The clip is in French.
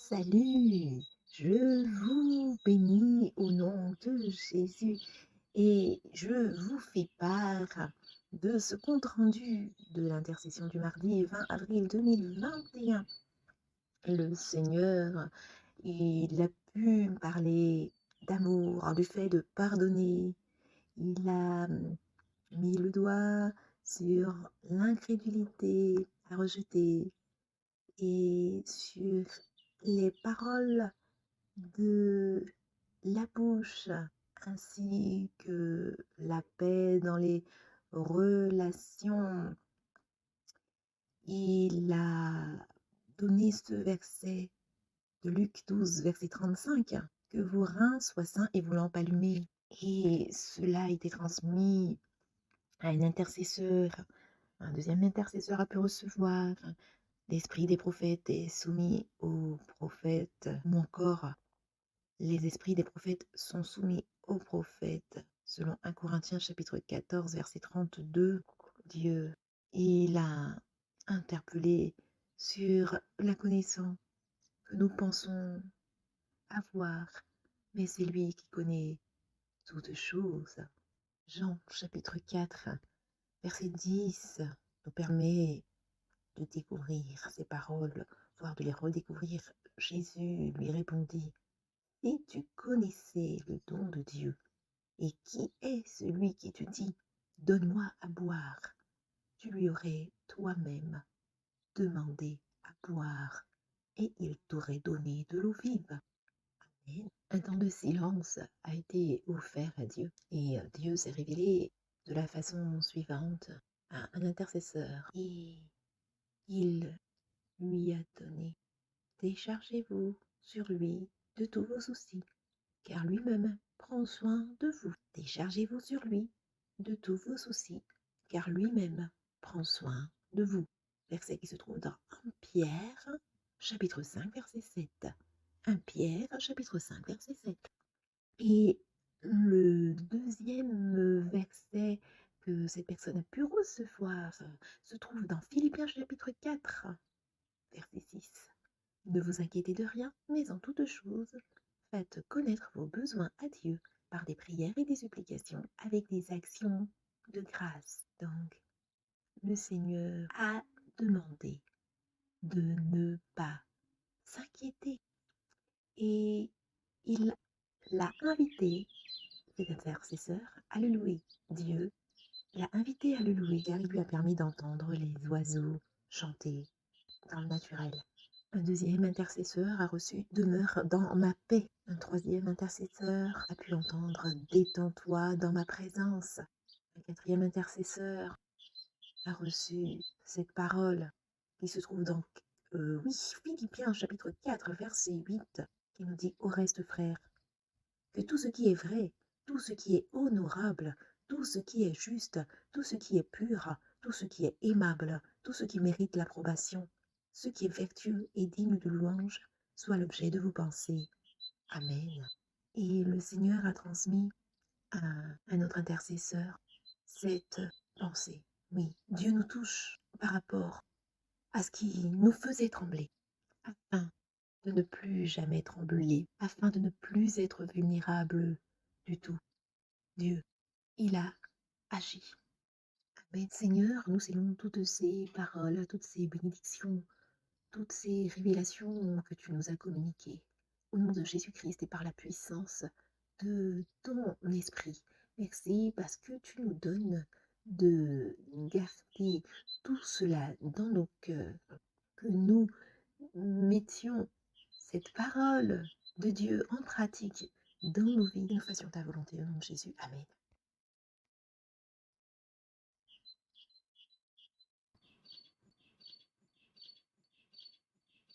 Salut, je vous bénis au nom de Jésus et je vous fais part de ce compte-rendu de l'intercession du mardi 20 avril 2021. Le Seigneur, il a pu parler d'amour, du fait de pardonner. Il a mis le doigt sur l'incrédulité à rejeter et sur les paroles de la bouche, ainsi que la paix dans les relations. Il a donné ce verset de Luc 12, verset 35, que vos reins soient sains et vos lampes allumées. Et cela a été transmis à un intercesseur. Un deuxième intercesseur a pu recevoir. L'esprit des prophètes est soumis aux prophètes, ou encore les esprits des prophètes sont soumis aux prophètes. Selon 1 Corinthiens chapitre 14, verset 32, Dieu, il a interpellé sur la connaissance que nous pensons avoir, mais c'est lui qui connaît toutes choses. Jean chapitre 4, verset 10 nous permet de découvrir ces paroles, voire de les redécouvrir. Jésus lui répondit: si tu connaissais le don de Dieu, et qui est celui qui te dit, donne-moi à boire, tu lui aurais toi-même demandé à boire, et il t'aurait donné de l'eau vive. Amen. Un temps de silence a été offert à Dieu, et Dieu s'est révélé de la façon suivante à un intercesseur, et il lui a donné: déchargez-vous sur lui de tous vos soucis, car lui-même prend soin de vous. Déchargez-vous sur lui de tous vos soucis, car lui-même prend soin de vous. Verset qui se trouve dans 1 Pierre, chapitre 5, verset 7. 1 Pierre, chapitre 5, verset 7. Et le deuxième verset que cette personne a pu recevoir se trouve dans Philippiens, chapitre 4, verset 6. Ne vous inquiétez de rien, mais en toute chose, faites connaître vos besoins à Dieu par des prières et des supplications avec des actions de grâce. Donc, le Seigneur a demandé de ne pas s'inquiéter et il l'a invité, cet intercesseur, à le louer. Dieu l'a invité à le louer car il lui a permis d'entendre les oiseaux chanter dans le naturel. Un deuxième intercesseur a reçu demeure dans ma paix. Un troisième intercesseur a pu entendre détends-toi dans ma présence. Un quatrième intercesseur a reçu cette parole qui se trouve dans Philippiens chapitre 4 verset 8 qui nous dit: au reste frères, que tout ce qui est vrai, tout ce qui est honorable, tout ce qui est juste, tout ce qui est pur, tout ce qui est aimable, tout ce qui mérite l'approbation, ce qui est vertueux et digne de louange, soit l'objet de vos pensées. Amen. Et le Seigneur a transmis à un autre intercesseur cette pensée. Oui, Dieu nous touche par rapport à ce qui nous faisait trembler, afin de ne plus jamais trembler, afin de ne plus être vulnérable du tout. Dieu, il a agi. Amen. Seigneur, nous scellons toutes ces paroles, toutes ces bénédictions, toutes ces révélations que tu nous as communiquées. Au nom de Jésus-Christ et par la puissance de ton esprit. Merci parce que tu nous donnes de garder tout cela dans nos cœurs, que nous mettions cette parole de Dieu en pratique dans nos vies. Nous fassions ta volonté au nom de Jésus. Amen.